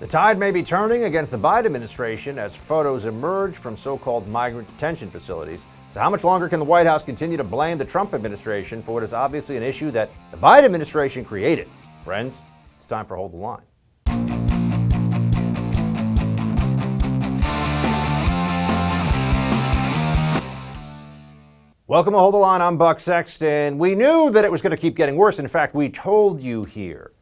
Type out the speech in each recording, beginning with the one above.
The tide may be turning against the Biden administration as photos emerge from so-called migrant detention facilities. So how much longer can the White House continue to blame the Trump administration for what is obviously an issue that the Biden administration created? Friends, it's time for Hold the Line. Welcome to Hold the Line. I'm Buck Sexton. We knew that it was going to keep getting worse. In fact, we told you here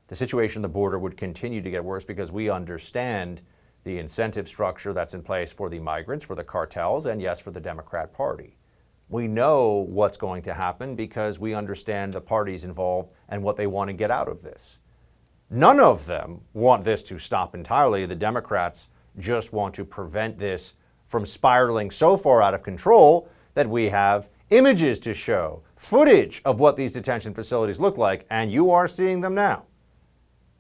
the situation on the border would continue to get worse because we understand the incentive structure that's in place for the migrants, for the cartels, and yes, for the Democrat Party. We know what's going to happen because we understand the parties involved and what they want to get out of this. None of them want this to stop entirely. The Democrats just want to prevent this from spiraling so far out of control that we have images to show, footage of what these detention facilities look like, and you are seeing them now.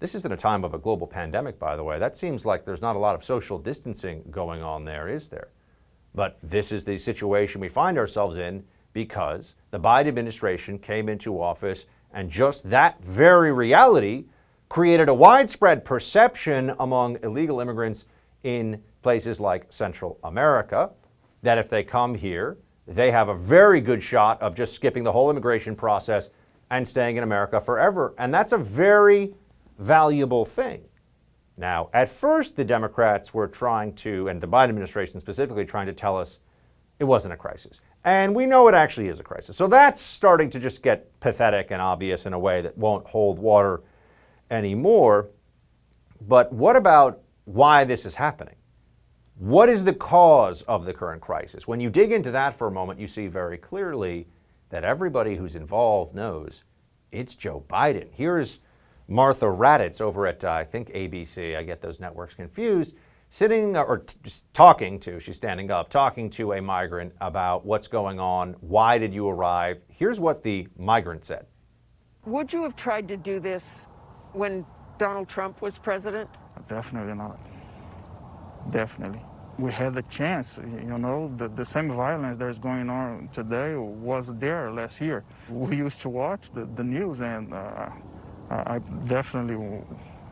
This isn't a time of a global pandemic, by the way. That seems like there's not a lot of social distancing going on there, is there? But this is the situation we find ourselves in because the Biden administration came into office, and just that very reality created a widespread perception among illegal immigrants in places like Central America that if they come here, they have a very good shot of just skipping the whole immigration process and staying in America forever. And that's a very valuable thing. Now, at first, the Democrats were trying to, and the Biden administration specifically, trying to tell us it wasn't a crisis. And we know it actually is a crisis. So that's starting to just get pathetic and obvious in a way that won't hold water anymore. But what about why this is happening? What is the cause of the current crisis? When you dig into that for a moment, you see very clearly that everybody who's involved knows it's Joe Biden. Here's Martha Raddatz over at, I think, ABC, I get those networks confused, sitting or just talking to, she's standing up, talking to a migrant about what's going on, why did you arrive? Here's what the migrant said. Would you have tried to do this when Donald Trump was president? Definitely not. Definitely. We had the chance, the same violence that is going on today was there last year. We used to watch the news, and I definitely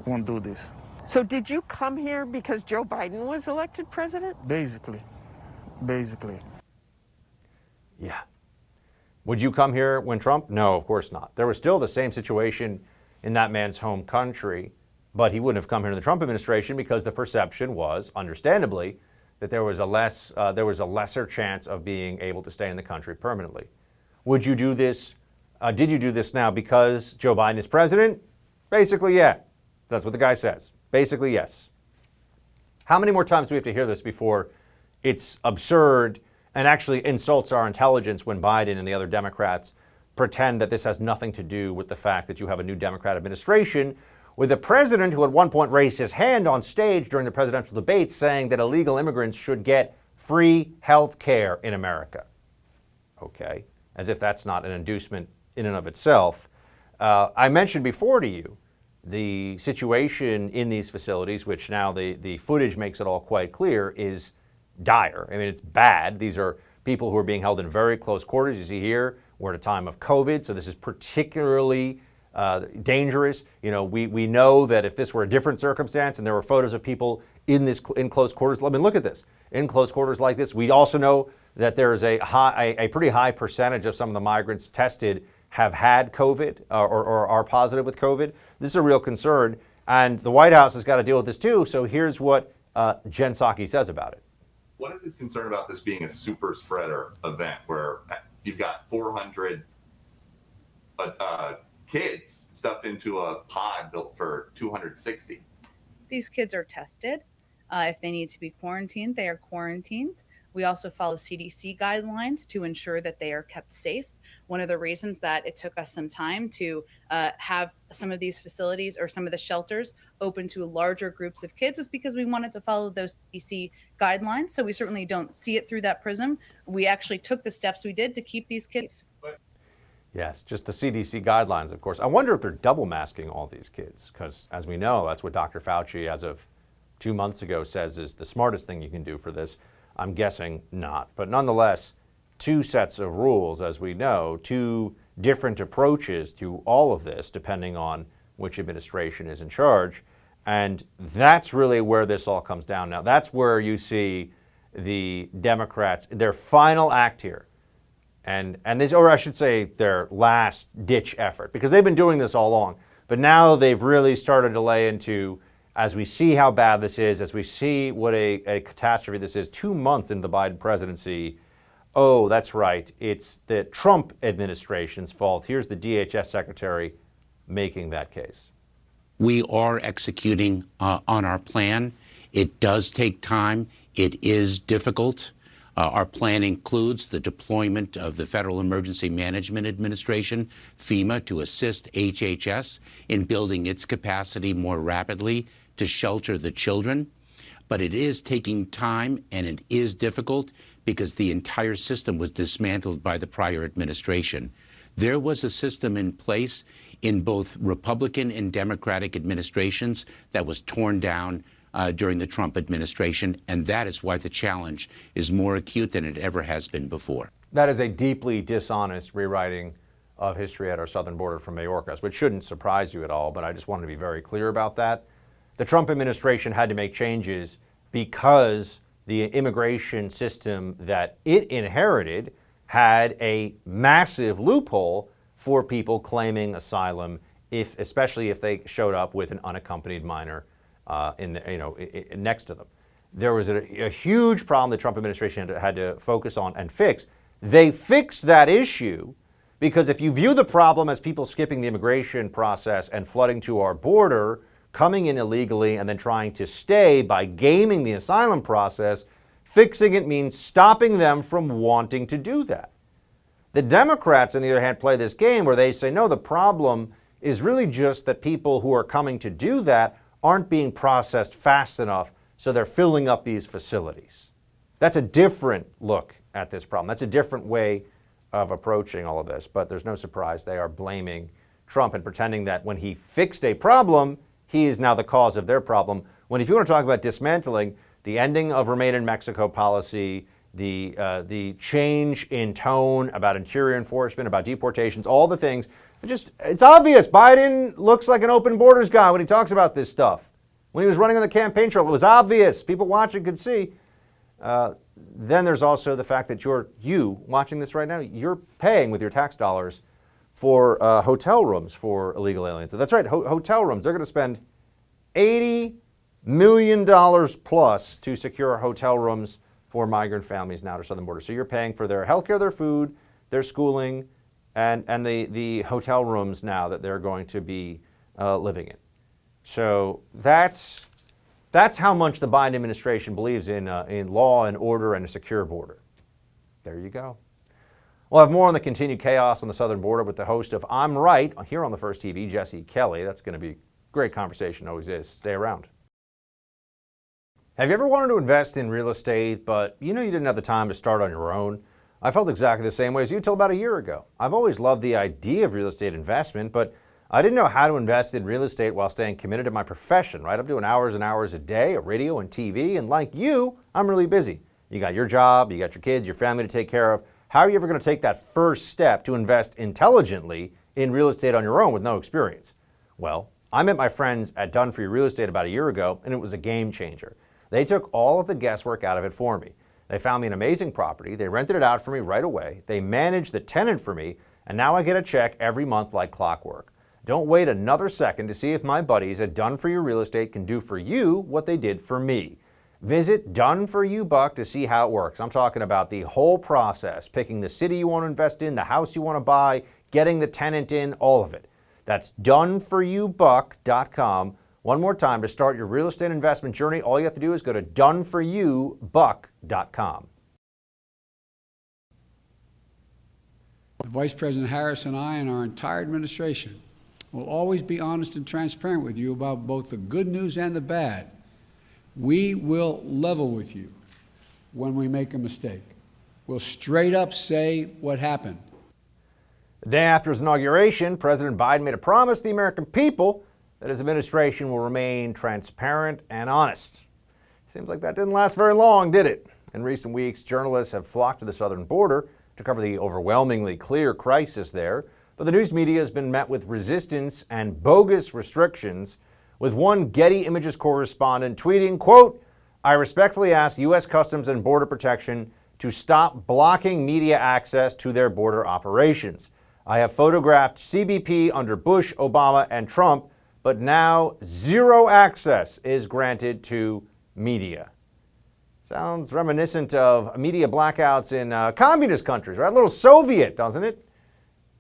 won't do this. So did you come here because Joe Biden was elected president? Basically. Yeah. Would you come here when Trump? No, of course not. There was still the same situation in that man's home country, but he wouldn't have come here in the Trump administration because the perception was, understandably, that there was a lesser chance of being able to stay in the country permanently. Would you do this? Did you do this now because Joe Biden is president? Basically, yeah. That's what the guy says. Basically, yes. How many more times do we have to hear this before it's absurd and actually insults our intelligence when Biden and the other Democrats pretend that this has nothing to do with the fact that you have a new Democrat administration with a president who at one point raised his hand on stage during the presidential debates saying that illegal immigrants should get free health care in America? Okay, as if that's not an inducement in and of itself. I mentioned before to you the situation in these facilities, which now the footage makes it all quite clear, is dire. I mean, it's bad. These are people who are being held in very close quarters. You see here, we're at a time of COVID, so this is particularly dangerous. We know that if this were a different circumstance and there were photos of people in close quarters, I mean, look at this, in close quarters like this. We also know that there is a pretty high percentage of some of the migrants tested have had COVID or are positive with COVID. This is a real concern, and the White House has got to deal with this too. So here's what Jen Psaki says about it. What is his concern about this being a super spreader event where you've got 400 kids stuffed into a pod built for 260? These kids are tested. If they need to be quarantined, they are quarantined. We also follow CDC guidelines to ensure that they are kept safe. One of the reasons that it took us some time to have some of these facilities or some of the shelters open to larger groups of kids is because we wanted to follow those CDC guidelines. So we certainly don't see it through that prism. We actually took the steps we did to keep these kids safe. Yes, just the CDC guidelines, of course. I wonder if they're double masking all these kids, because as we know, that's what Dr. Fauci, as of 2 months ago, says is the smartest thing you can do for this. I'm guessing not. But nonetheless, two sets of rules, as we know, two different approaches to all of this, depending on which administration is in charge. And that's really where this all comes down now. That's where you see the Democrats, their final act here, and this, or I should say their last ditch effort, because they've been doing this all along. But now they've really started to lay into, as we see how bad this is, as we see what a catastrophe this is, 2 months into the Biden presidency, oh, that's right, it's the Trump administration's fault. Here's the DHS secretary making that case. We are executing on our plan. It does take time. It is difficult. Our plan includes the deployment of the Federal Emergency Management Administration, FEMA, to assist HHS in building its capacity more rapidly to shelter the children. But it is taking time, and it is difficult because the entire system was dismantled by the prior administration. There was a system in place in both Republican and Democratic administrations that was torn down during the Trump administration, and that is why the challenge is more acute than it ever has been before. That is a deeply dishonest rewriting of history at our southern border from Mayorkas, which shouldn't surprise you at all, but I just wanted to be very clear about that. The Trump administration had to make changes because the immigration system that it inherited had a massive loophole for people claiming asylum, especially if they showed up with an unaccompanied minor next to them. There was a huge problem the Trump administration had to focus on and fix. They fixed that issue because if you view the problem as people skipping the immigration process and flooding to our border, coming in illegally and then trying to stay by gaming the asylum process, fixing it means stopping them from wanting to do that. The Democrats, on the other hand, play this game where they say, no, the problem is really just that people who are coming to do that aren't being processed fast enough, so they're filling up these facilities. That's a different look at this problem. That's a different way of approaching all of this, but there's no surprise they are blaming Trump and pretending that when he fixed a problem, he is now the cause of their problem. When if you want to talk about dismantling, the ending of Remain in Mexico policy, the change in tone about interior enforcement, about deportations, all the things, it's obvious. Biden looks like an open borders guy when he talks about this stuff. When he was running on the campaign trail, it was obvious. People watching could see. Then there's also the fact that you watching this right now, you're paying with your tax dollars for hotel rooms for illegal aliens. So that's right, hotel rooms. They're going to spend $80 million plus to secure hotel rooms for migrant families now to southern border. So you're paying for their healthcare, their food, their schooling, and the hotel rooms now that they're going to be living in. So that's how much the Biden administration believes in law and order and a secure border. There you go. We'll have more on the continued chaos on the southern border with the host of I'm Right here on the First TV, Jesse Kelly. That's going to be a great conversation, always is. Stay around. Have you ever wanted to invest in real estate, but you didn't have the time to start on your own? I felt exactly the same way as you till about a year ago. I've always loved the idea of real estate investment, but I didn't know how to invest in real estate while staying committed to my profession, right? I'm doing hours and hours a day of radio and TV, and like you, I'm really busy. You got your job, you got your kids, your family to take care of. How are you ever going to take that first step to invest intelligently in real estate on your own with no experience? Well, I met my friends at Done For You Real Estate about a year ago, and it was a game changer. They took all of the guesswork out of it for me. They found me an amazing property, they rented it out for me right away, they managed the tenant for me, and now I get a check every month like clockwork. Don't wait another second to see if my buddies at Done For You Real Estate can do for you what they did for me. Visit Done For You Buck to see how it works. I'm talking about the whole process, picking the city you want to invest in, the house you want to buy, getting the tenant in, all of it. That's doneforyoubuck.com. One more time, to start your real estate investment journey, all you have to do is go to doneforyoubuck.com. Vice President Harris and I and our entire administration will always be honest and transparent with you about both the good news and the bad. We will level with you when we make a mistake. We'll straight up say what happened. The day after his inauguration, President Biden made a promise to the American people that his administration will remain transparent and honest. Seems like that didn't last very long, did it? In recent weeks, journalists have flocked to the southern border to cover the overwhelmingly clear crisis there, but the news media has been met with resistance and bogus restrictions with one Getty Images correspondent tweeting, quote, "I respectfully ask U.S. Customs and Border Protection to stop blocking media access to their border operations. I have photographed CBP under Bush, Obama, and Trump, but now zero access is granted to media." Sounds reminiscent of media blackouts in communist countries, right? A little Soviet, doesn't it?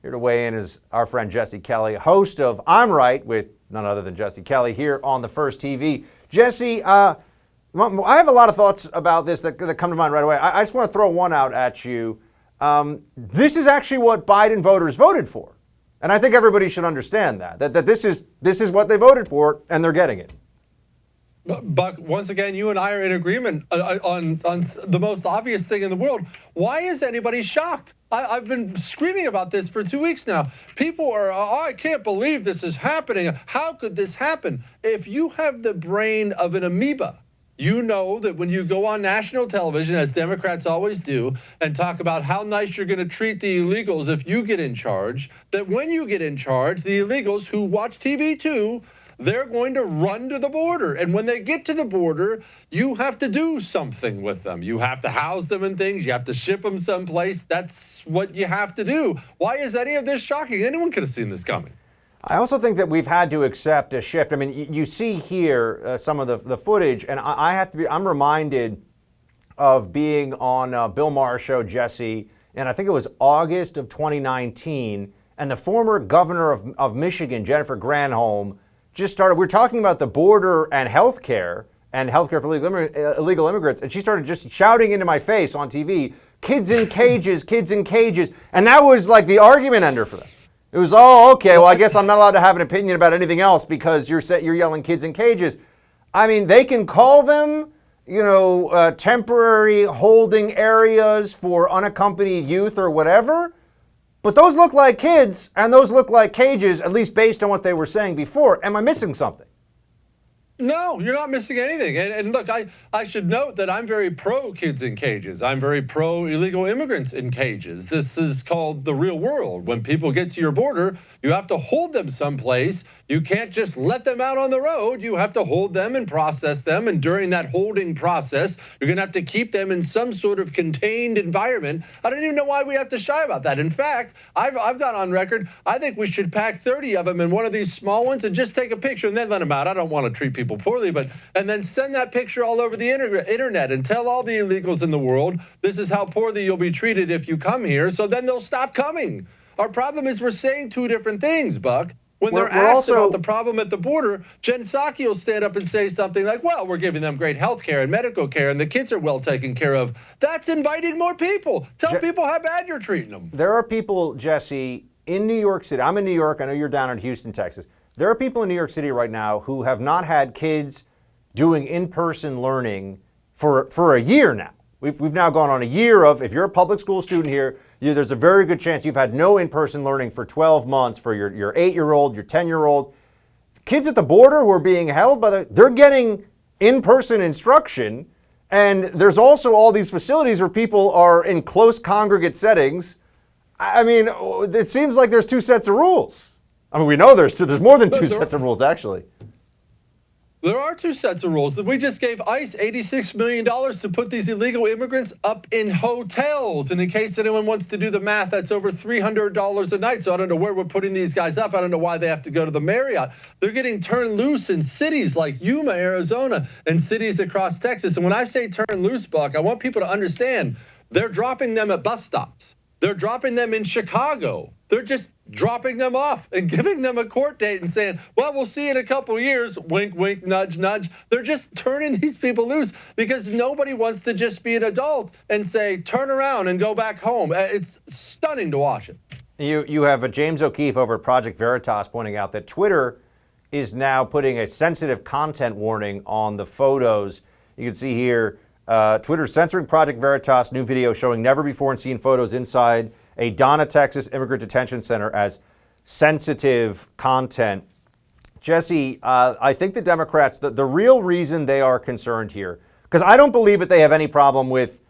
Here to weigh in is our friend Jesse Kelly, host of I'm Right with none other than Jesse Kelly here on the First TV. Jesse, I have a lot of thoughts about this that come to mind right away. I just want to throw one out at you. This is actually what Biden voters voted for. And I think everybody should understand that this is what they voted for, and they're getting it. Buck, once again, you and I are in agreement on the most obvious thing in the world. Why is anybody shocked? I've been screaming about this for 2 weeks now. People are, oh, I can't believe this is happening. How could this happen? If you have the brain of an amoeba, you know that when you go on national television, as Democrats always do, and talk about how nice you're going to treat the illegals if you get in charge, that when you get in charge, the illegals who watch TV too, they're going to run to the border. And when they get to the border, you have to do something with them. You have to house them and things. You have to ship them someplace. That's what you have to do. Why is any of this shocking? Anyone could have seen this coming. I also think that we've had to accept a shift. I mean, you see here some of the footage, and I'm reminded of being on Bill Maher's show, Jesse, and I think it was August of 2019, and the former governor of Michigan, Jennifer Granholm, just started, we're talking about the border and healthcare for illegal immigrants, and she started just shouting into my face on TV, kids in cages, kids in cages, and that was like the argument ender for them. It was, oh, okay, well, I guess I'm not allowed to have an opinion about anything else because you're yelling kids in cages. I mean, they can call them, temporary holding areas for unaccompanied youth or whatever, but those look like kids and those look like cages, at least based on what they were saying before. Am I missing something? No, you're not missing anything. And look, I should note that I'm very pro kids in cages. I'm very pro illegal immigrants in cages. This is called the real world. When people get to your border, you have to hold them someplace. You can't just let them out on the road. You have to hold them and process them. And during that holding process, you're gonna have to keep them in some sort of contained environment. I don't even know why we have to shy about that. In fact, I've got on record, I think we should pack 30 of them in one of these small ones and just take a picture and then let them out. I don't want to treat people poorly, and then send that picture all over the internet and tell all the illegals in the world, this is how poorly you'll be treated if you come here, so then they'll stop coming. Our problem is we're saying two different things, Buck. When they're asked about the problem at the border, Jen Psaki will stand up and say something like, well, we're giving them great health care and medical care and the kids are well taken care of. That's inviting more people. Tell people how bad you're treating them. There are people, Jesse, in New York City. I'm in New York. I know you're down in Houston, Texas. There are people in New York City right now who have not had kids doing in-person learning for a year now. We've now gone on a year of, if you're a public school student here, there's a very good chance you've had no in-person learning for 12 months for your 8-year-old, your 10-year-old. Kids at the border who are being held they're getting in-person instruction, and there's also all these facilities where people are in close congregate settings. I mean, it seems like there's two sets of rules. I mean, we know there's more than two sets of rules, actually. There are two sets of rules. We just gave ICE $86 million to put these illegal immigrants up in hotels. And in case anyone wants to do the math, that's over $300 a night. So I don't know where we're putting these guys up. I don't know why they have to go to the Marriott. They're getting turned loose in cities like Yuma, Arizona, and cities across Texas. And when I say turn loose, Buck, I want people to understand they're dropping them at bus stops. They're dropping them in Chicago. They're just dropping them off and giving them a court date and saying, well, we'll see in a couple years, wink, wink, nudge, nudge. They're just turning these people loose because nobody wants to just be an adult and say, turn around and go back home. It's stunning to watch it. You have a James O'Keefe over at Project Veritas pointing out that Twitter is now putting a sensitive content warning on the photos. You can see here, Twitter censoring Project Veritas new video showing never before seen photos inside a Donna, Texas immigrant detention center as sensitive content. Jesse, I think the Democrats, the real reason they are concerned here, because I don't believe that they have any problem with,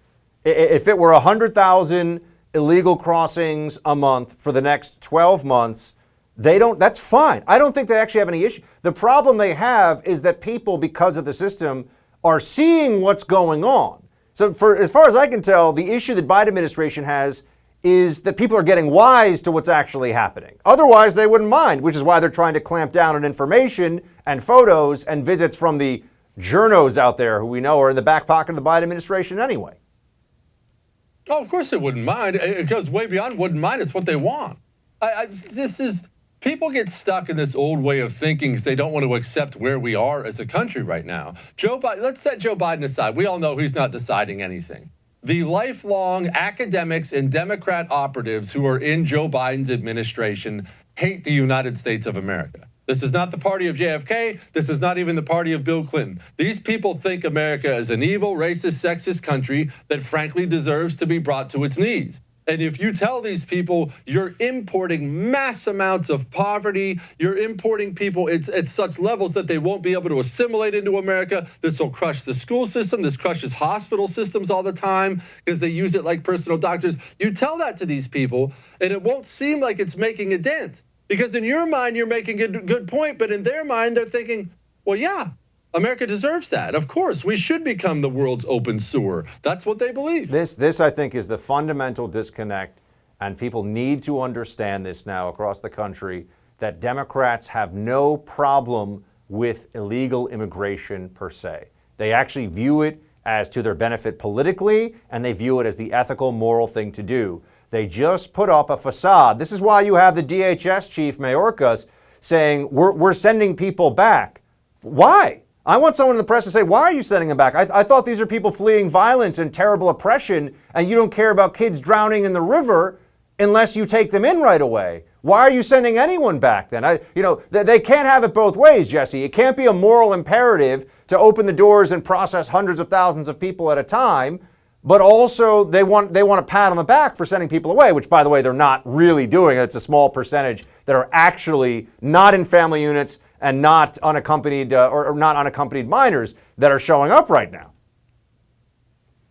if it were 100,000 illegal crossings a month for the next 12 months, That's fine. I don't think they actually have any issue. The problem they have is that people, because of the system, are seeing what's going on. So as far as I can tell, the issue that Biden administration has is that people are getting wise to what's actually happening. Otherwise, they wouldn't mind, which is why they're trying to clamp down on information and photos and visits from the journos out there who we know are in the back pocket of the Biden administration anyway. Oh, of course they wouldn't mind. It goes way beyond wouldn't mind. It's what they want. People get stuck in this old way of thinking because they don't want to accept where we are as a country right now. Joe Biden, let's set Joe Biden aside. We all know he's not deciding anything. The lifelong academics and Democrat operatives who are in Joe Biden's administration hate the United States of America. This is not the party of JFK. This is not even the party of Bill Clinton. These people think America is an evil, racist, sexist country that frankly deserves to be brought to its knees. And if you tell these people you're importing mass amounts of poverty, you're importing people at such levels that they won't be able to assimilate into America, this will crush the school system, this crushes hospital systems all the time because they use it like personal doctors. You tell that to these people and it won't seem like it's making a dent. Because in your mind, you're making a good point, but in their mind, they're thinking, well, yeah, America deserves that. Of course, we should become the world's open sewer. That's what they believe. This, I think, is the fundamental disconnect, and people need to understand this now across the country, that Democrats have no problem with illegal immigration per se. They actually view it as to their benefit politically, and they view it as the ethical, moral thing to do. They just put up a facade. This is why you have the DHS chief, Mayorkas, saying, we're sending people back. Why? I want someone in the press to say, why are you sending them back? I thought these are people fleeing violence and terrible oppression, and you don't care about kids drowning in the river unless you take them in right away. Why are you sending anyone back then? They can't have it both ways, Jesse. It can't be a moral imperative to open the doors and process hundreds of thousands of people at a time, but also they want a pat on the back for sending people away, which, by the way, they're not really doing. It's a small percentage that are actually not in family units and not unaccompanied or not unaccompanied minors that are showing up right now.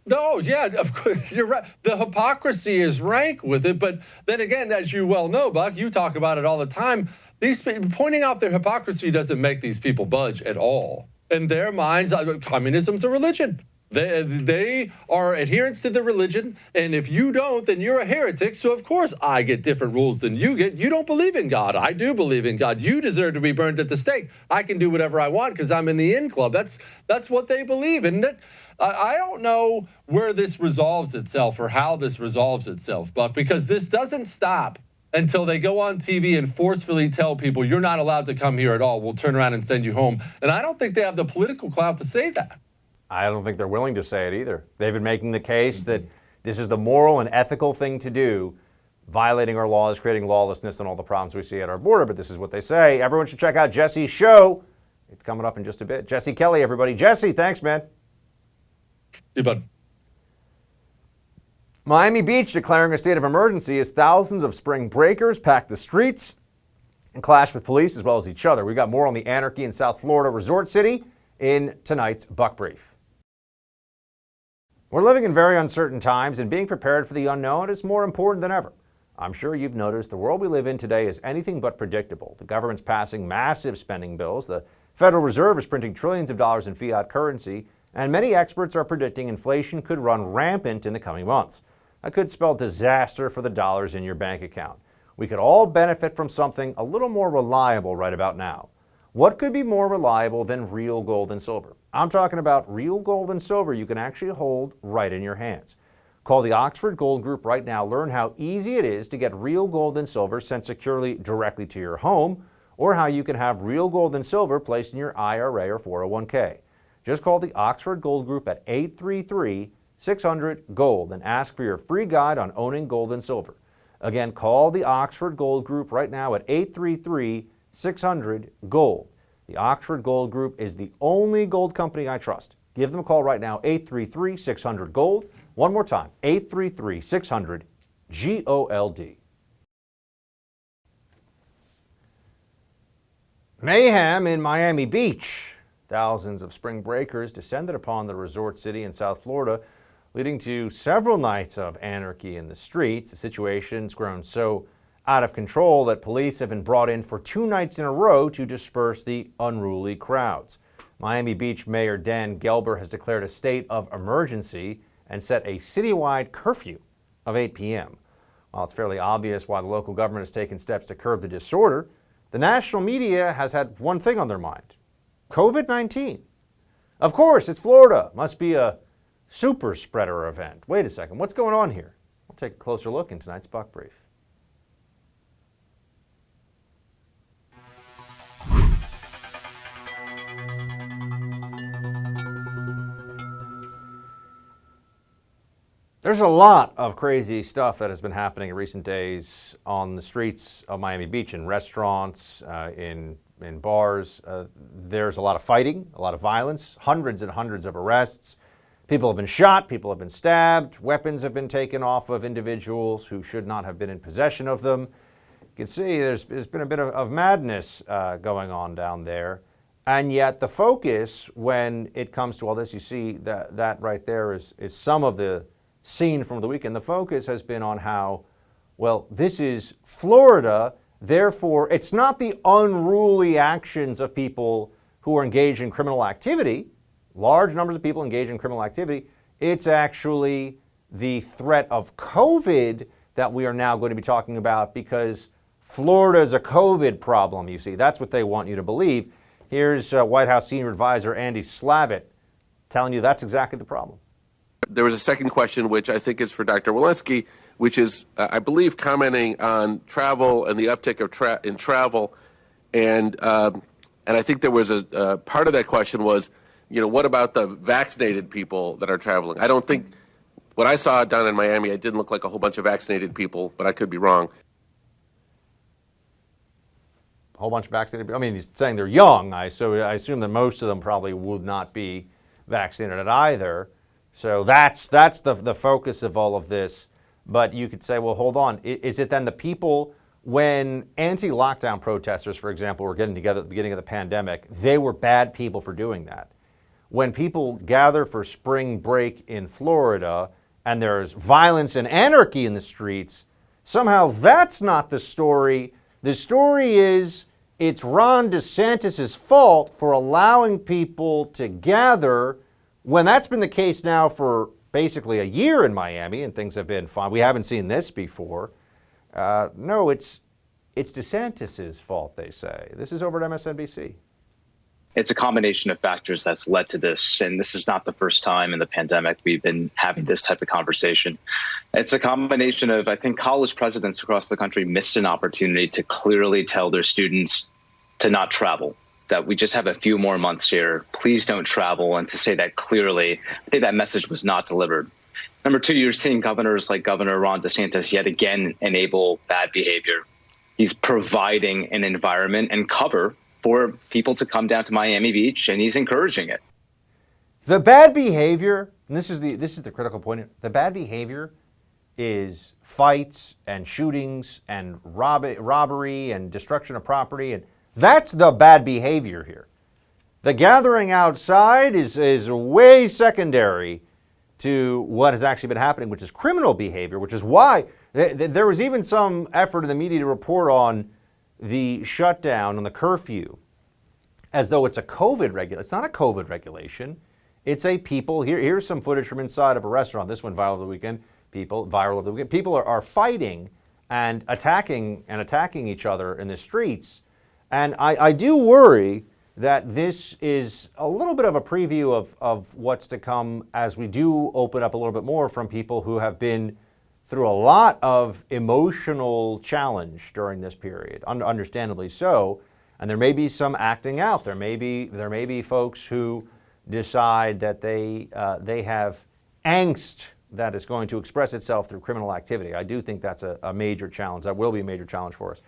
No, yeah, of course, you're right. The hypocrisy is rank with it. But then again, as you well know, Buck, you talk about it all the time. Pointing out their hypocrisy doesn't make these people budge at all. In their minds, communism's a religion. They are adherents to the religion, and if you don't, then you're a heretic. So of course I get different rules than you get. You don't believe in God. I do believe in God. You deserve to be burned at the stake. I can do whatever I want because I'm in the in club. That's what they believe. And that I don't know where this resolves itself or how this resolves itself, Buck, because this doesn't stop until they go on TV and forcefully tell people you're not allowed to come here at all. We'll turn around and send you home. And I don't think they have the political clout to say that. I don't think they're willing to say it either. They've been making the case that this is the moral and ethical thing to do, violating our laws, creating lawlessness, and all the problems we see at our border. But this is what they say. Everyone should check out Jesse's show. It's coming up in just a bit. Jesse Kelly, everybody. Jesse, thanks, man. See you, bud. Miami Beach declaring a state of emergency as thousands of spring breakers pack the streets and clash with police as well as each other. We've got more on the anarchy in South Florida Resort City in tonight's Buck Brief. We're living in very uncertain times, and being prepared for the unknown is more important than ever. I'm sure you've noticed the world we live in today is anything but predictable. The government's passing massive spending bills, the Federal Reserve is printing trillions of dollars in fiat currency, and many experts are predicting inflation could run rampant in the coming months. That could spell disaster for the dollars in your bank account. We could all benefit from something a little more reliable right about now. What could be more reliable than real gold and silver? I'm talking about real gold and silver you can actually hold right in your hands. Call the Oxford Gold Group right now. Learn how easy it is to get real gold and silver sent securely directly to your home, or how you can have real gold and silver placed in your IRA or 401k. Just call the Oxford Gold Group at 833-600-GOLD and ask for your free guide on owning gold and silver. Again, call the Oxford Gold Group right now at 833-600-GOLD. The Oxford Gold Group is the only gold company I trust. Give them a call right now, 833-600-GOLD. One more time, 833-600-GOLD. Mayhem in Miami Beach. Thousands of spring breakers descended upon the resort city in South Florida, leading to several nights of anarchy in the streets. The situation's grown so out of control that police have been brought in for 2 nights in a row to disperse the unruly crowds. Miami Beach Mayor Dan Gelber has declared a state of emergency and set a citywide curfew of 8 p.m. While it's fairly obvious why the local government has taken steps to curb the disorder, the national media has had one thing on their mind: COVID-19. Of course, it's Florida. Must be a super spreader event. Wait a second, what's going on here? We'll take a closer look in tonight's Buck Brief. There's a lot of crazy stuff that has been happening in recent days on the streets of Miami Beach, in restaurants, in bars. There's a lot of fighting, a lot of violence, hundreds and hundreds of arrests. People have been shot, people have been stabbed, weapons have been taken off of individuals who should not have been in possession of them. You can see there's been a bit of madness going on down there. And yet the focus when it comes to all this, you see that right there is some of the scene from the weekend. The focus has been on how, well, this is Florida, therefore it's not the unruly actions of people who are engaged in criminal activity, large numbers of people engaged in criminal activity, it's actually the threat of COVID that we are now going to be talking about, because Florida is a COVID problem, you see. That's what they want you to believe. Here's White House Senior Advisor Andy Slavitt telling you that's exactly the problem. There was a second question, which I think is for Dr. Walensky, which is, I believe, commenting on travel and the uptick of in travel. And I think there was a part of that question was, what about the vaccinated people that are traveling? I don't think, what I saw down in Miami, it didn't look like a whole bunch of vaccinated people, but I could be wrong. A whole bunch of vaccinated people? I mean, he's saying they're young, so I assume that most of them probably would not be vaccinated either. So that's the focus of all of this. But you could say, well, hold on. Is it then the people, when anti-lockdown protesters, for example, were getting together at the beginning of the pandemic, they were bad people for doing that? When people gather for spring break in Florida and there's violence and anarchy in the streets, somehow that's not the story. The story is it's Ron DeSantis' fault for allowing people to gather, when that's been the case now for basically a year in Miami and things have been fine. We haven't seen this before. No, it's DeSantis' fault, they say. This is over at MSNBC. It's a combination of factors that's led to this. And this is not the first time in the pandemic we've been having this type of conversation. It's a combination of, I think, college presidents across the country missed an opportunity to clearly tell their students to not travel, that we just have a few more months here. Please don't travel. And to say that clearly, I think that message was not delivered. Number two, you're seeing governors like Governor Ron DeSantis yet again enable bad behavior. He's providing an environment and cover for people to come down to Miami Beach, and he's encouraging it. The bad behavior, and this is the critical point, the bad behavior is fights and shootings and robbery and destruction of property, and that's the bad behavior here. The gathering outside is way secondary to what has actually been happening, which is criminal behavior, which is why there was even some effort in the media to report on the shutdown and the curfew as though it's a COVID regulation. It's not a COVID regulation. It's a people. Here's some footage from inside of a restaurant. This one viral over the weekend. People are fighting and attacking each other in the streets. And I do worry that this is a little bit of a preview of what's to come as we do open up a little bit more from people who have been through a lot of emotional challenge during this period, understandably so. And there may be some acting out. There may be folks who decide that they have angst that is going to express itself through criminal activity. I do think that's a major challenge. That will be a major challenge for us.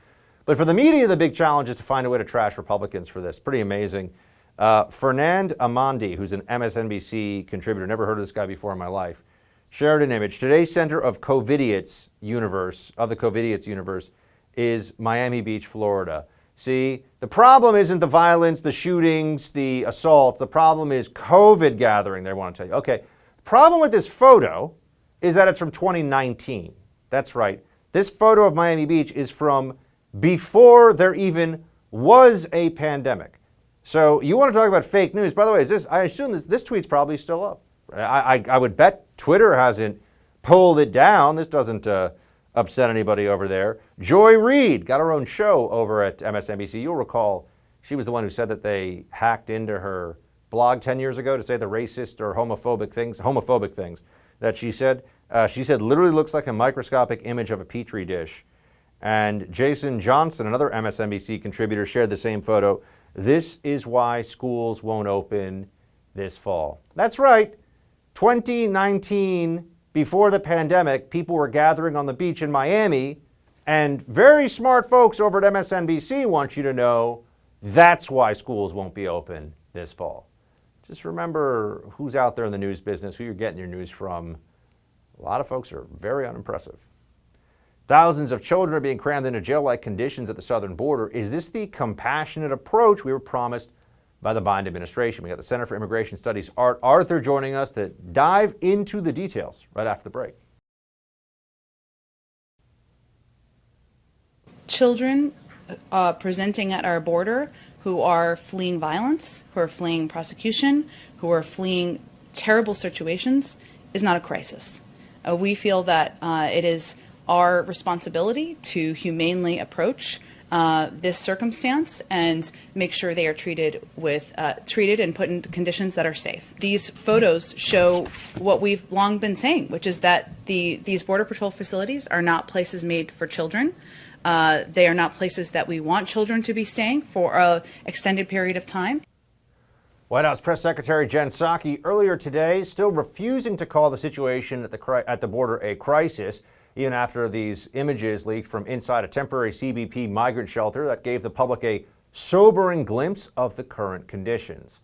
But for the media, the big challenge is to find a way to trash Republicans for this. Pretty amazing. Fernand Amandi, who's an MSNBC contributor, never heard of this guy before in my life, shared an image. Today's center of the COVIDiots universe is Miami Beach, Florida. See, the problem isn't the violence, the shootings, the assaults. The problem is COVID gathering, they want to tell you. Okay, the problem with this photo is that it's from 2019. That's right. This photo of Miami Beach is from before there even was a pandemic. So you want to talk about fake news? By the way, I assume this tweet's probably still up. I would bet Twitter hasn't pulled it down. This doesn't upset anybody over there. Joy Reid got her own show over at MSNBC. You'll recall she was the one who said that they hacked into her blog 10 years ago to say the racist or homophobic things that she said. She said literally looks like a microscopic image of a petri dish. And Jason Johnson, another MSNBC contributor, shared the same photo. This is why schools won't open this fall. That's right. 2019, before the pandemic, people were gathering on the beach in Miami, and very smart folks over at MSNBC want you to know that's why schools won't be open this fall. Just remember who's out there in the news business, who you're getting your news from. A lot of folks are very unimpressive. Thousands of children are being crammed into jail-like conditions at the southern border. Is this the compassionate approach we were promised by the Biden administration? We got the Center for Immigration Studies' Art Arthur joining us to dive into the details right after the break. Children presenting at our border who are fleeing violence, who are fleeing prosecution, who are fleeing terrible situations is not a crisis. We feel that it is our responsibility to humanely approach this circumstance and make sure they are treated and put in conditions that are safe. These photos show what we've long been saying, which is that these Border Patrol facilities are not places made for children. They are not places that we want children to be staying for an extended period of time. White House Press Secretary Jen Psaki earlier today still refusing to call the situation at the border a crisis, even after these images leaked from inside a temporary CBP migrant shelter that gave the public a sobering glimpse of the current conditions.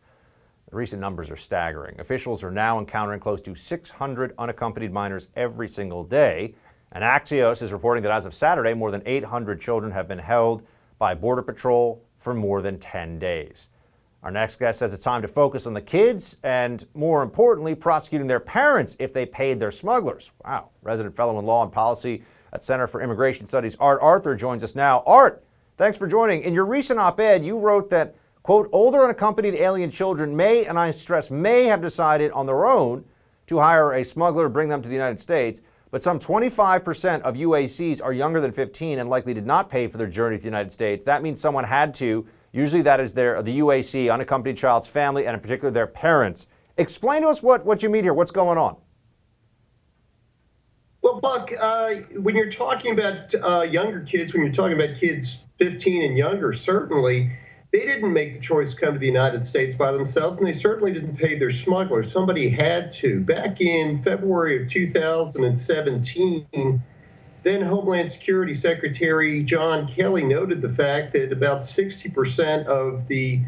The recent numbers are staggering. Officials are now encountering close to 600 unaccompanied minors every single day. And Axios is reporting that as of Saturday, more than 800 children have been held by Border Patrol for more than 10 days. Our next guest says it's time to focus on the kids and, more importantly, prosecuting their parents if they paid their smugglers. Wow. Resident fellow in law and policy at Center for Immigration Studies, Art Arthur, joins us now. Art, thanks for joining. In your recent op-ed, you wrote that, quote, older unaccompanied alien children may, and I stress may, have decided on their own to hire a smuggler to bring them to the United States, but some 25% of UACs are younger than 15 and likely did not pay for their journey to the United States. That means someone had to. Usually that is the UAC, unaccompanied child's family, and in particular their parents. Explain to us what you mean here. What's going on? Well, Buck, when you're talking about younger kids, when you're talking about kids 15 and younger, certainly they didn't make the choice to come to the United States by themselves, and they certainly didn't pay their smugglers. Somebody had to. Back in February of 2017, then Homeland Security Secretary John Kelly noted the fact that about 60% of the,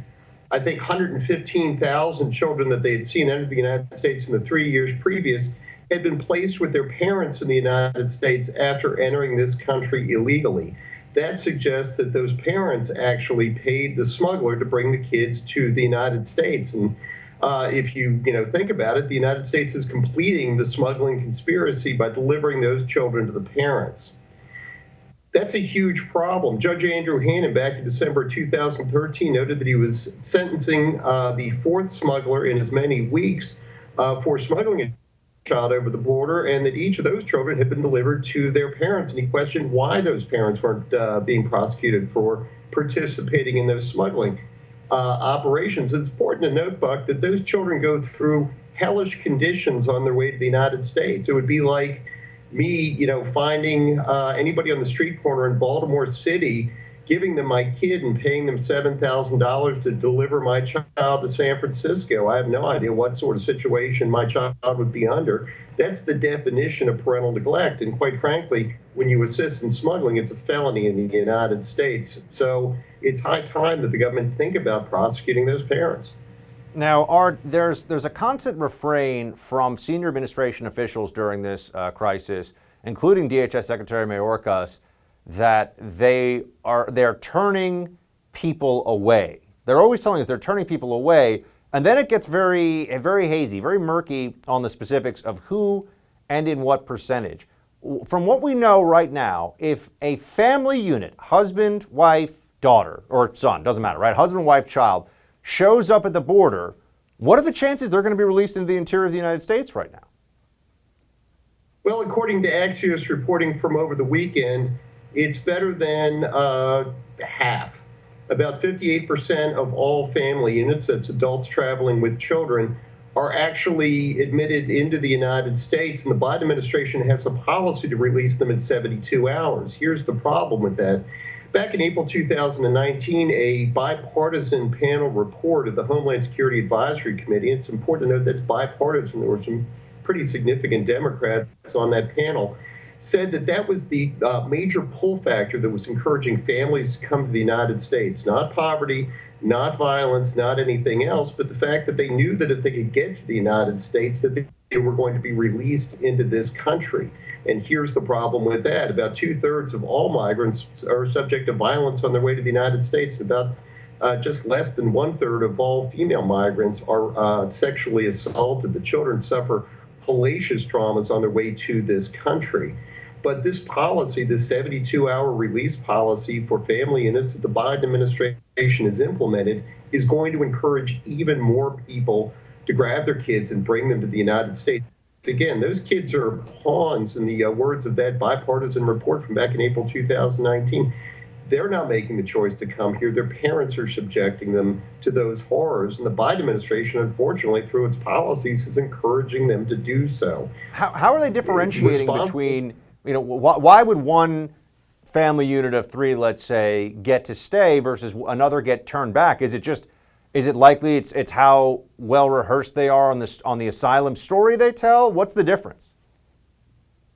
I think, 115,000 children that they had seen enter the United States in the 3 years previous had been placed with their parents in the United States after entering this country illegally. That suggests that those parents actually paid the smuggler to bring the kids to the United States. And if you think about it, the United States is completing the smuggling conspiracy by delivering those children to the parents. That's a huge problem. Judge Andrew Hannon, back in December 2013, noted that he was sentencing the fourth smuggler in as many weeks for smuggling a child over the border, and that each of those children had been delivered to their parents. And he questioned why those parents weren't being prosecuted for participating in those smuggling operations. It's important to note, Buck, that those children go through hellish conditions on their way to the United States. It would be like me, finding anybody on the street corner in Baltimore City, giving them my kid and paying them $7,000 to deliver my child to San Francisco. I have no idea what sort of situation my child would be under. That's the definition of parental neglect. And quite frankly, when you assist in smuggling, it's a felony in the United States. So it's high time that the government think about prosecuting those parents. Now, Art, there's a constant refrain from senior administration officials during this crisis, including DHS Secretary Mayorkas, that they're turning people away. They're always telling us they're turning people away, and then it gets very hazy, very murky on the specifics of who and in what percentage. from what we know right now, if a family unit, husband, wife, daughter, or son, doesn't matter, right? Husband, wife, child, shows up at the border, what are the chances they're going to be released into the interior of the United States right now? Well, according to Axios reporting from over the weekend, it's better than half. About 58% of all family units, that's adults traveling with children, are actually admitted into the United States, and the Biden administration has a policy to release them in 72 hours. Here's the problem with that. Back in April 2019, a bipartisan panel report of the Homeland Security Advisory Committee, it's important to note that's bipartisan, there were some pretty significant Democrats on that panel, said that that was the major pull factor that was encouraging families to come to the United States. Not poverty, not violence, not anything else, but the fact that they knew that if they could get to the United States, that they were going to be released into this country. And here's the problem with that. About 2/3 of all migrants are subject to violence on their way to the United States. About just less than 1/3 of all female migrants are sexually assaulted. The children suffer hellacious traumas on their way to this country. But this policy, this 72-hour release policy for family units that the Biden administration has implemented, is going to encourage even more people to grab their kids and bring them to the United States. Again, those kids are pawns, in the words of that bipartisan report from back in April 2019. They're not making the choice to come here. Their parents are subjecting them to those horrors. And the Biden administration, unfortunately, through its policies, is encouraging them to do so. How are they differentiating between, why would one family unit of 3, let's say, get to stay versus another get turned back? Is it likely it's how well rehearsed they are on the asylum story they tell? What's the difference?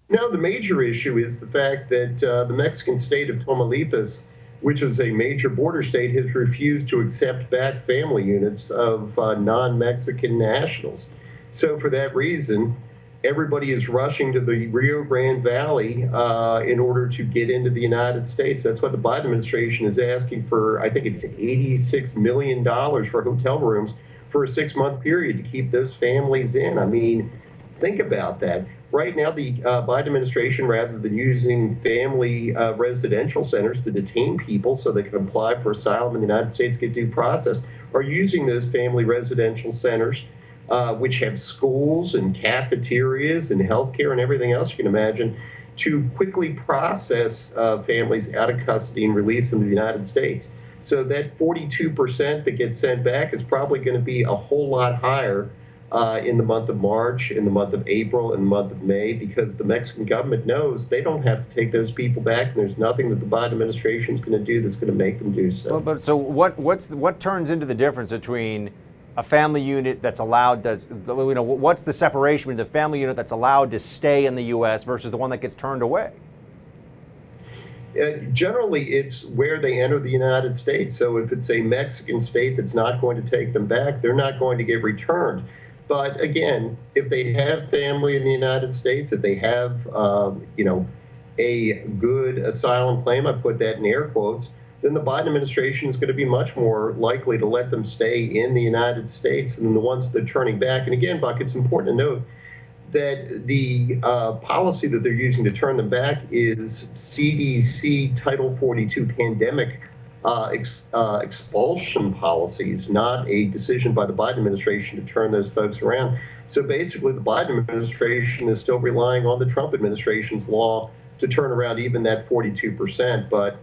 No, the major issue is the fact that the Mexican state of Tamaulipas, which is a major border state, has refused to accept back family units of non-Mexican nationals. So for that reason, everybody is rushing to the Rio Grande Valley in order to get into the United States. That's what the Biden administration is asking for. I think it's $86 million for hotel rooms for a 6-month period to keep those families in. I mean, think about that. Right now, the Biden administration, rather than using family residential centers to detain people so they can apply for asylum in the United States, get due process, are using those family residential centers, which have schools and cafeterias and healthcare and everything else you can imagine, to quickly process families out of custody and release them to the United States. So that 42% that gets sent back is probably going to be a whole lot higher in the month of March, in the month of April, and the month of May, because the Mexican government knows they don't have to take those people back, and there's nothing that the Biden administration is going to do that's going to make them do so. But so what turns into the difference between a family unit that's allowed to, what's the separation between the family unit that's allowed to stay in the U.S. versus the one that gets turned away? Generally, it's where they enter the United States. So if it's a Mexican state that's not going to take them back, they're not going to get returned. But again, if they have family in the United States, if they have, a good asylum claim, I put that in air quotes, then the Biden administration is going to be much more likely to let them stay in the United States than the ones that are turning back. And again, Buck, it's important to note that the policy that they're using to turn them back is CDC Title 42 pandemic expulsion policies, not a decision by the Biden administration to turn those folks around. So basically, the Biden administration is still relying on the Trump administration's law to turn around even that 42%. But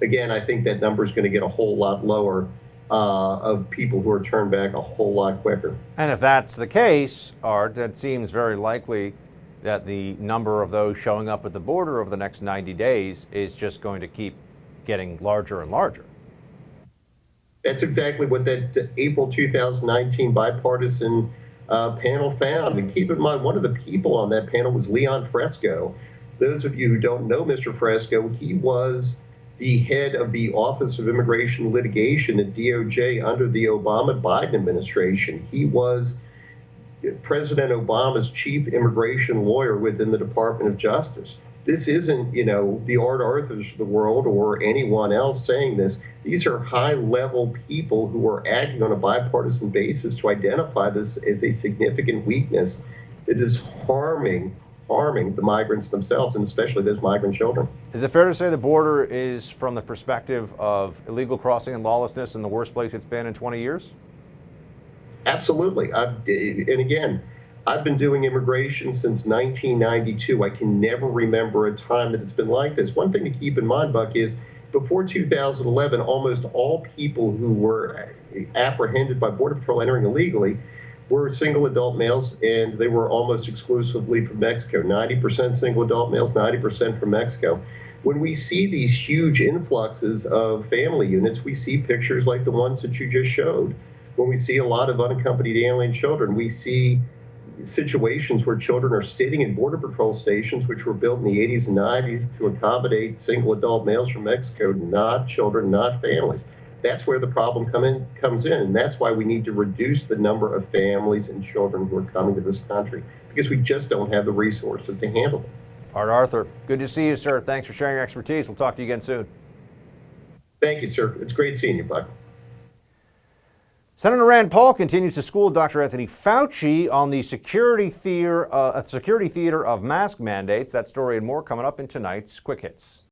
again, I think that number is going to get a whole lot lower of people who are turned back a whole lot quicker. And if that's the case, Art, that seems very likely that the number of those showing up at the border over the next 90 days is just going to keep getting larger and larger. That's exactly what that April 2019 bipartisan panel found. And keep in mind, one of the people on that panel was Leon Fresco. Those of you who don't know Mr. Fresco, he was the head of the Office of Immigration Litigation at DOJ under the Obama-Biden administration. He was President Obama's chief immigration lawyer within the Department of Justice. This isn't, the Art Arthurs of the world or anyone else saying this. These are high-level people who are acting on a bipartisan basis to identify this as a significant weakness that is harming harming the migrants themselves, and especially those migrant children. Is it fair to say the border is, from the perspective of illegal crossing and lawlessness, in the worst place it's been in 20 years? Absolutely. And again, I've been doing immigration since 1992. I can never remember a time that it's been like this. One thing to keep in mind, Buck, is before 2011, almost all people who were apprehended by Border Patrol entering illegally were single adult males, and they were almost exclusively from Mexico. 90% single adult males, 90% from Mexico. When we see these huge influxes of family units, we see pictures like the ones that you just showed. When we see a lot of unaccompanied alien children, we see situations where children are sitting in Border Patrol stations, which were built in the 80s and 90s to accommodate single adult males from Mexico, not children, not families. That's where the problem comes in, and that's why we need to reduce the number of families and children who are coming to this country, because we just don't have the resources to handle them. Art Arthur, good to see you, sir. Thanks for sharing your expertise. We'll talk to you again soon. Thank you, sir. It's great seeing you, Buck. Senator Rand Paul continues to school Dr. Anthony Fauci on the security theater of mask mandates. That story and more coming up in tonight's Quick Hits.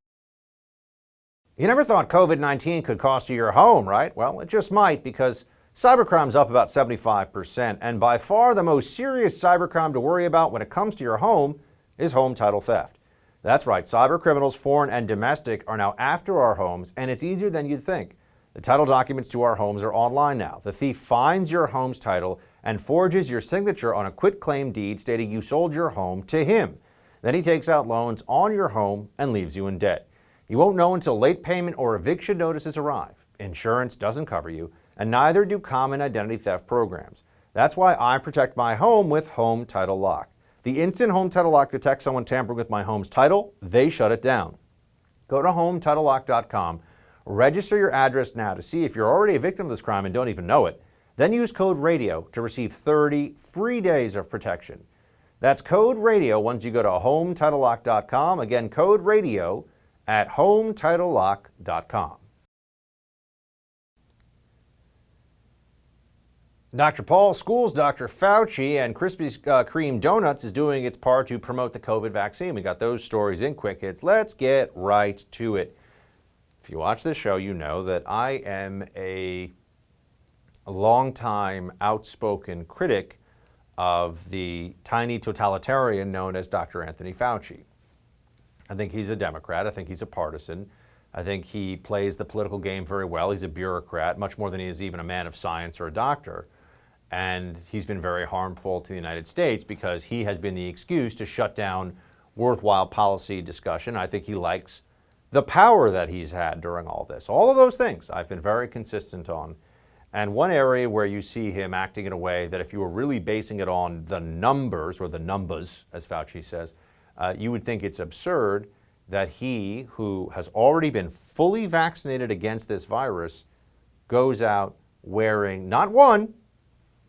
You never thought COVID-19 could cost you your home, right? Well, it just might, because cybercrime's up about 75%, and by far the most serious cybercrime to worry about when it comes to your home is home title theft. That's right, cyber criminals, foreign and domestic, are now after our homes, and it's easier than you'd think. The title documents to our homes are online now. The thief finds your home's title and forges your signature on a quitclaim deed stating you sold your home to him. Then he takes out loans on your home and leaves you in debt. You won't know until late payment or eviction notices arrive. Insurance doesn't cover you, and neither do common identity theft programs. That's why I protect my home with Home Title Lock. The instant Home Title Lock detects someone tampering with my home's title, they shut it down. Go to HomeTitleLock.com, register your address now to see if you're already a victim of this crime and don't even know it. Then use code RADIO to receive 30 free days of protection. That's code RADIO once you go to HomeTitleLock.com. Again, code RADIO at HomeTitleLock.com. Dr. Paul schools Dr. Fauci, and Krispy Kreme Donuts is doing its part to promote the COVID vaccine. We got those stories in Quick Hits. Let's get right to it. If you watch this show, you know that I am a longtime outspoken critic of the tiny totalitarian known as Dr. Anthony Fauci. I think he's a Democrat. I think he's a partisan. I think he plays the political game very well. He's a bureaucrat, much more than he is even a man of science or a doctor. And he's been very harmful to the United States because he has been the excuse to shut down worthwhile policy discussion. I think he likes the power that he's had during all this. All of those things I've been very consistent on. And one area where you see him acting in a way that if you were really basing it on the numbers, or the numbers, as Fauci says, you would think it's absurd that he, who has already been fully vaccinated against this virus, goes out wearing not one,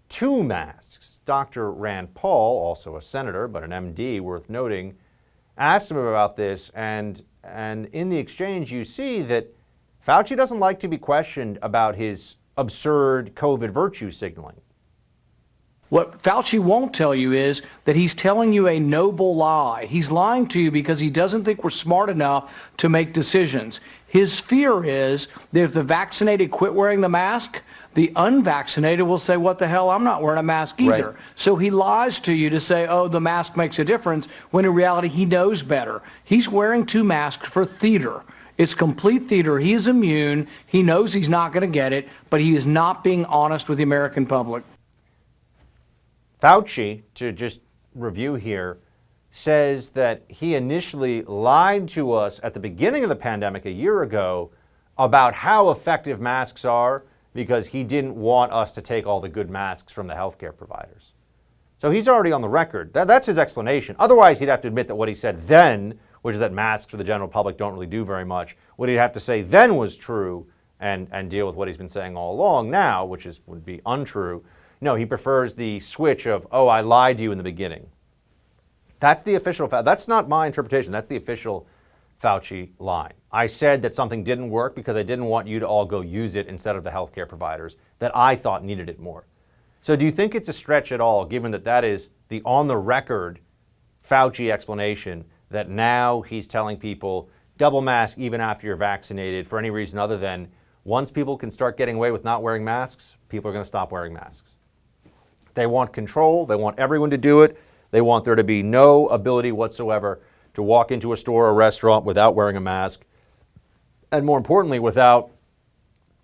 two masks. Dr. Rand Paul, also a senator, but an MD worth noting, asked him about this, and in the exchange you see that Fauci doesn't like to be questioned about his absurd COVID virtue signaling. What Fauci won't tell you is that he's telling you a noble lie. He's lying to you because he doesn't think we're smart enough to make decisions. His fear is that if the vaccinated quit wearing the mask, the unvaccinated will say, what the hell, I'm not wearing a mask either. Right. So he lies to you to say, oh, the mask makes a difference, when in reality he knows better. He's wearing two masks for theater. It's complete theater. He is immune. He knows he's not going to get it, but he is not being honest with the American public. Fauci, to just review here, says that he initially lied to us at the beginning of the pandemic a year ago about how effective masks are because he didn't want us to take all the good masks from the healthcare providers. So he's already on the record. That's his explanation. Otherwise, he'd have to admit that what he said then, which is that masks for the general public don't really do very much, what he'd have to say then was true and deal with what he's been saying all along now, which would be untrue. No, he prefers the switch of, oh, I lied to you in the beginning. That's the official, that's not my interpretation, that's the official Fauci line. I said that something didn't work because I didn't want you to all go use it instead of the healthcare providers that I thought needed it more. So do you think it's a stretch at all, given that that is the on the record Fauci explanation that now he's telling people double mask even after you're vaccinated for any reason other than once people can start getting away with not wearing masks, people are going to stop wearing masks. They want control. They want everyone to do it. They want there to be no ability whatsoever to walk into a store or restaurant without wearing a mask. And more importantly, without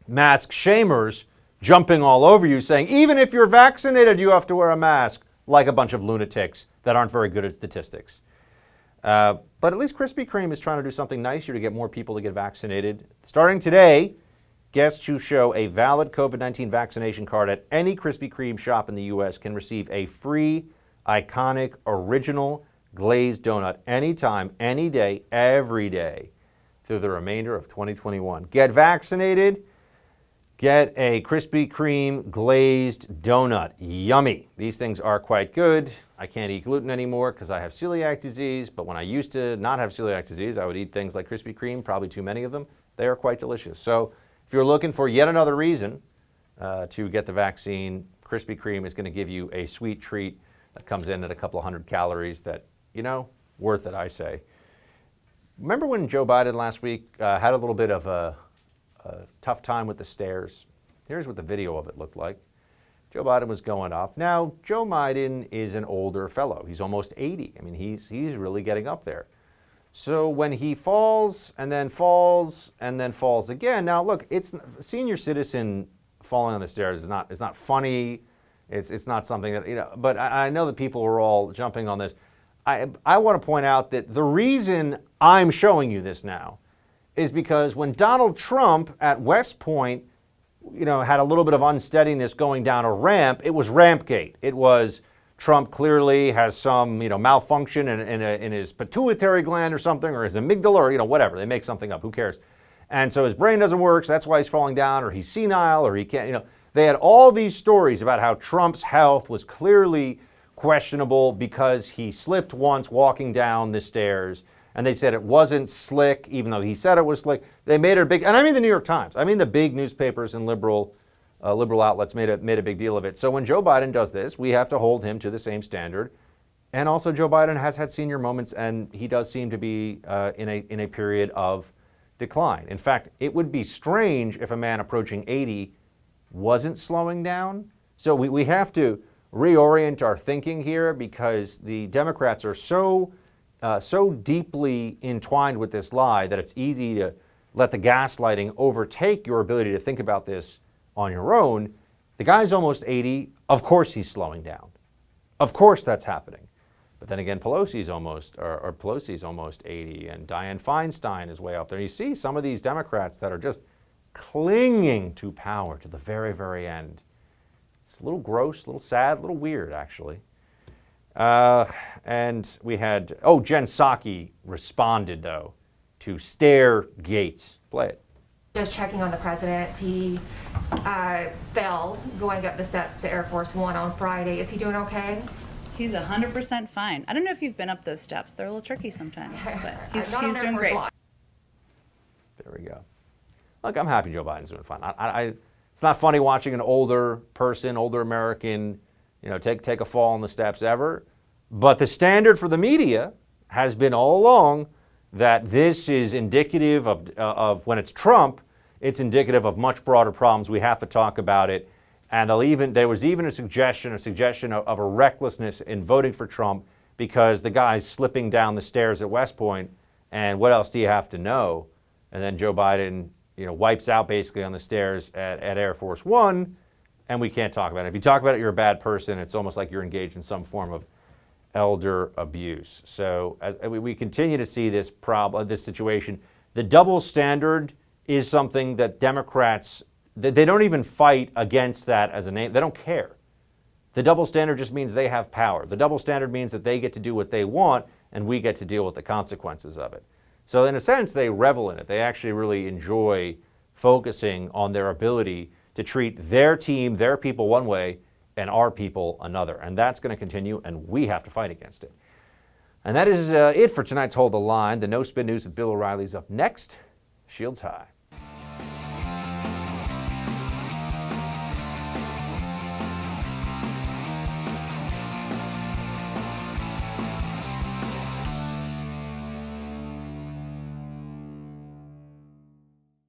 mask shamers jumping all over you saying, even if you're vaccinated, you have to wear a mask, like a bunch of lunatics that aren't very good at statistics. But at least Krispy Kreme is trying to do something nice here to get more people to get vaccinated. Starting today, guests who show a valid COVID-19 vaccination card at any Krispy Kreme shop in the U.S. can receive a free, iconic, original glazed donut anytime, any day, every day through the remainder of 2021. Get vaccinated. Get a Krispy Kreme glazed donut. Yummy. These things are quite good. I can't eat gluten anymore because I have celiac disease, but when I used to not have celiac disease, I would eat things like Krispy Kreme, probably too many of them. They are quite delicious. So if you're looking for yet another reason to get the vaccine, Krispy Kreme is going to give you a sweet treat that comes in at a couple of hundred calories that, worth it, I say. Remember when Joe Biden last week had a little bit of a tough time with the stairs? Here's what the video of it looked like. Joe Biden was going off. Now, Joe Biden is an older fellow. He's almost 80. I mean, he's really getting up there. So when he falls and then falls and then falls again, now look, it's senior citizen falling on the stairs is not funny. It's not something that, but I know that people are all jumping on this. I want to point out that the reason I'm showing you this now is because when Donald Trump at West Point, had a little bit of unsteadiness going down a ramp, it was Rampgate. It was Trump clearly has some, malfunction in his pituitary gland or something, or his amygdala, or, whatever. They make something up. Who cares? And so his brain doesn't work, so that's why he's falling down, or he's senile, or he can't, They had all these stories about how Trump's health was clearly questionable because he slipped once walking down the stairs, and they said it wasn't slick, even though he said it was slick. They made it big, and I mean the New York Times. I mean the big newspapers and liberal outlets made a big deal of it. So when Joe Biden does this, we have to hold him to the same standard. And also, Joe Biden has had senior moments, and he does seem to be in a period of decline. In fact, it would be strange if a man approaching 80 wasn't slowing down. So we have to reorient our thinking here because the Democrats are so deeply entwined with this lie that it's easy to let the gaslighting overtake your ability to think about this on your own. The guy's almost 80. Of course he's slowing down. Of course that's happening. But then again, Pelosi's almost 80, and Dianne Feinstein is way up there. You see some of these Democrats that are just clinging to power to the very, very end. It's a little gross, a little sad, a little weird, actually. And we had, Jen Psaki responded, though, to stare gates. Play it. Just checking on the president. He fell going up the steps to Air Force One on Friday. Is he doing okay? He's 100% fine. I don't know if you've been up those steps. They're a little tricky sometimes, but he's doing great. There we go. Look, I'm happy Joe Biden's doing fine. It's not funny watching an older person, older American, take a fall on the steps ever. But the standard for the media has been all along that this is indicative of when it's Trump, it's indicative of much broader problems. We have to talk about it. And there was even a suggestion of a recklessness in voting for Trump because the guy's slipping down the stairs at West Point. And what else do you have to know? And then Joe Biden, wipes out basically on the stairs at Air Force One, and we can't talk about it. If you talk about it, you're a bad person. It's almost like you're engaged in some form of elder abuse. So as we continue to see this problem, this situation, the double standard is something that Democrats, they don't even fight against that as a name. They don't care. The double standard just means they have power. The double standard means that they get to do what they want, and we get to deal with the consequences of it. So in a sense, they revel in it. They actually really enjoy focusing on their ability to treat their team, their people one way, and our people another. And that's going to continue, and we have to fight against it. And that is it for tonight's Hold the Line. The No Spin News with Bill O'Reilly's up next. Shields high.